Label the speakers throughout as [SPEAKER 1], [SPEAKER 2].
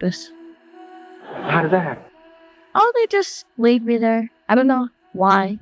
[SPEAKER 1] This.
[SPEAKER 2] How did that happen?
[SPEAKER 1] Oh, they just leave me there. I don't know why.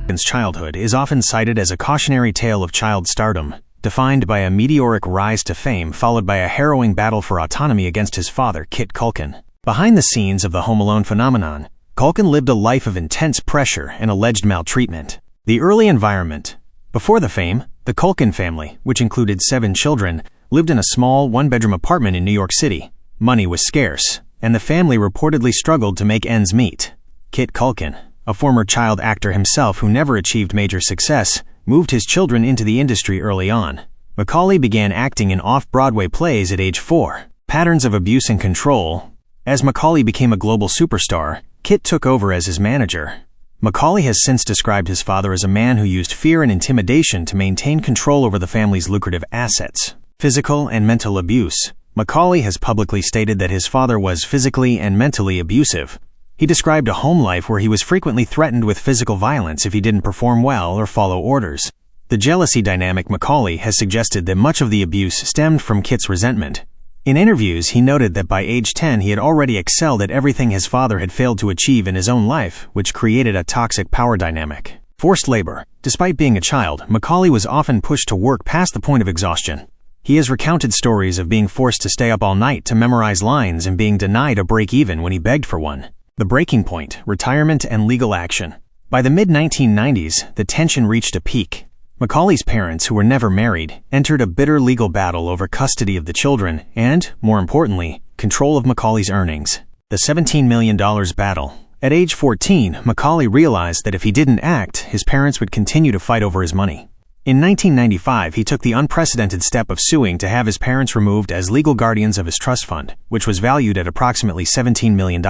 [SPEAKER 3] Culkin's childhood is often cited as a cautionary tale of child stardom, defined by a meteoric rise to fame followed by a harrowing battle for autonomy against his father, Kit Culkin. Behind the scenes of the Home Alone phenomenon, Culkin lived a life of intense pressure and alleged maltreatment. The early environment. Before the fame, the Culkin family, which included 7 children, lived in a small one-bedroom apartment in New York City. Money was scarce, and the family reportedly struggled to make ends meet. Kit Culkin, a former child actor himself who never achieved major success, moved his children into the industry early on. Macaulay began acting in off-Broadway plays at age 4. Patterns of abuse and control. As Macaulay became a global superstar, Kit took over as his manager. Macaulay has since described his father as a man who used fear and intimidation to maintain control over the family's lucrative assets. Physical and mental abuse. Macaulay has publicly stated that his father was physically and mentally abusive. He described a home life where he was frequently threatened with physical violence if he didn't perform well or follow orders. The jealousy dynamic. Macaulay has suggested that much of the abuse stemmed from Kit's resentment. In interviews, he noted that by age 10 he had already excelled at everything his father had failed to achieve in his own life, which created a toxic power dynamic. Forced labor. Despite being a child, Macaulay was often pushed to work past the point of exhaustion. He has recounted stories of being forced to stay up all night to memorize lines and being denied a break even when he begged for one. The breaking point, retirement and legal action. By the mid-1990s, the tension reached a peak. Macaulay's parents, who were never married, entered a bitter legal battle over custody of the children and, more importantly, control of Macaulay's earnings. The $17 million battle. At age 14, Macaulay realized that if he didn't act, his parents would continue to fight over his money. In 1995, he took the unprecedented step of suing to have his parents removed as legal guardians of his trust fund, which was valued at approximately $17 million.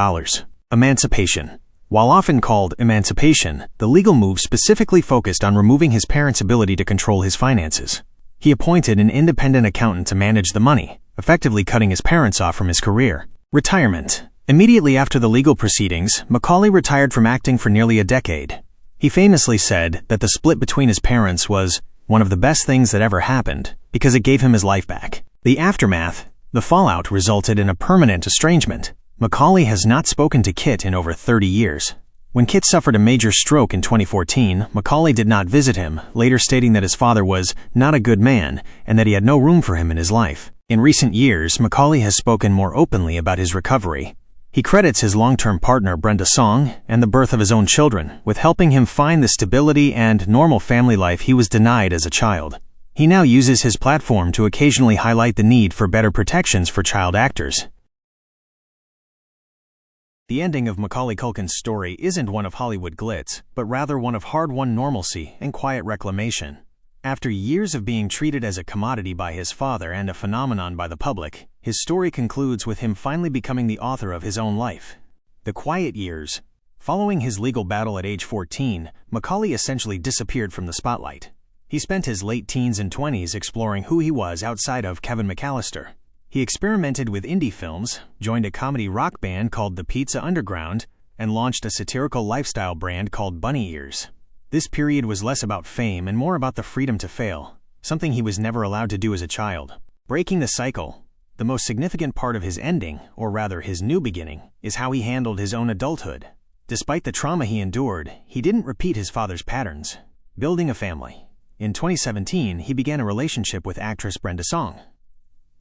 [SPEAKER 3] Emancipation. While often called emancipation, the legal move specifically focused on removing his parents' ability to control his finances. He appointed an independent accountant to manage the money, effectively cutting his parents off from his career. Retirement. Immediately after the legal proceedings, Macaulay retired from acting for nearly a decade. He famously said that the split between his parents was one of the best things that ever happened because it gave him his life back. The aftermath. The fallout resulted in a permanent estrangement. Macaulay has not spoken to Kit in over 30 years. When Kit suffered a major stroke in 2014, Macaulay did not visit him, later stating that his father was not a good man and that he had no room for him in his life. In recent years, Macaulay has spoken more openly about his recovery. He credits his long-term partner Brenda Song and the birth of his own children with helping him find the stability and normal family life he was denied as a child. He now uses his platform to occasionally highlight the need for better protections for child actors. The ending of Macaulay Culkin's story isn't one of Hollywood glitz, but rather one of hard-won normalcy and quiet reclamation. After years of being treated as a commodity by his father and a phenomenon by the public, his story concludes with him finally becoming the author of his own life. The quiet years. Following his legal battle at age 14, Macaulay essentially disappeared from the spotlight. He spent his late teens and 20s exploring who he was outside of Kevin McAllister. He experimented with indie films, joined a comedy rock band called the Pizza Underground, and launched a satirical lifestyle brand called Bunny Ears. This period was less about fame and more about the freedom to fail, something he was never allowed to do as a child. Breaking the cycle. The most significant part of his ending, or rather his new beginning, is how he handled his own adulthood. Despite the trauma he endured, he didn't repeat his father's patterns. Building a family. In 2017, he began a relationship with actress Brenda Song.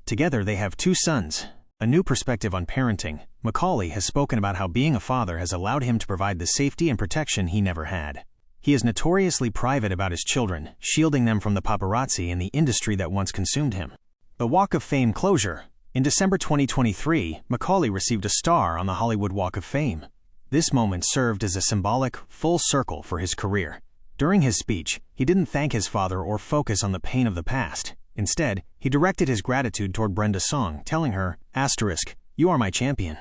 [SPEAKER 3] Together, they have 2 sons. A new perspective on parenting. Macaulay has spoken about how being a father has allowed him to provide the safety and protection he never had. He is notoriously private about his children, shielding them from the paparazzi and the industry that once consumed him. The Walk of Fame closure. In December 2023, Macaulay received a star on the Hollywood Walk of Fame. This moment served as a symbolic full circle for his career. During his speech, he didn't thank his father or focus on the pain of the past. Instead, he directed his gratitude toward Brenda Song, telling her, "You are my champion.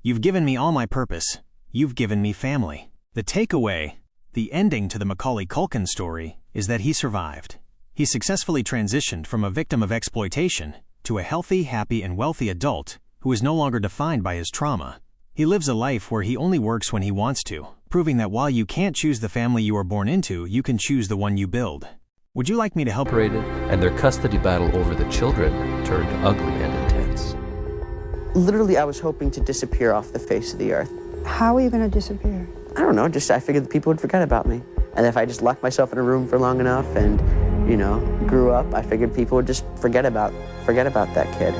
[SPEAKER 3] You've given me all my purpose. You've given me family." The takeaway, the ending to the Macaulay Culkin story, is that he survived. He successfully transitioned from a victim of exploitation to a healthy, happy, and wealthy adult who is no longer defined by his trauma. He lives a life where he only works when he wants to, proving that while you can't choose the family you are born into, you can choose the one you build. Would you like me to help?
[SPEAKER 4] And their custody battle over the children turned ugly and intense. Literally, I was hoping to disappear off the face of the earth.
[SPEAKER 5] How are you going to disappear?
[SPEAKER 4] I don't know, just I figured that people would forget about me. And if I just locked myself in a room for long enough and, you know, grew up, I figured people would just forget about that kid.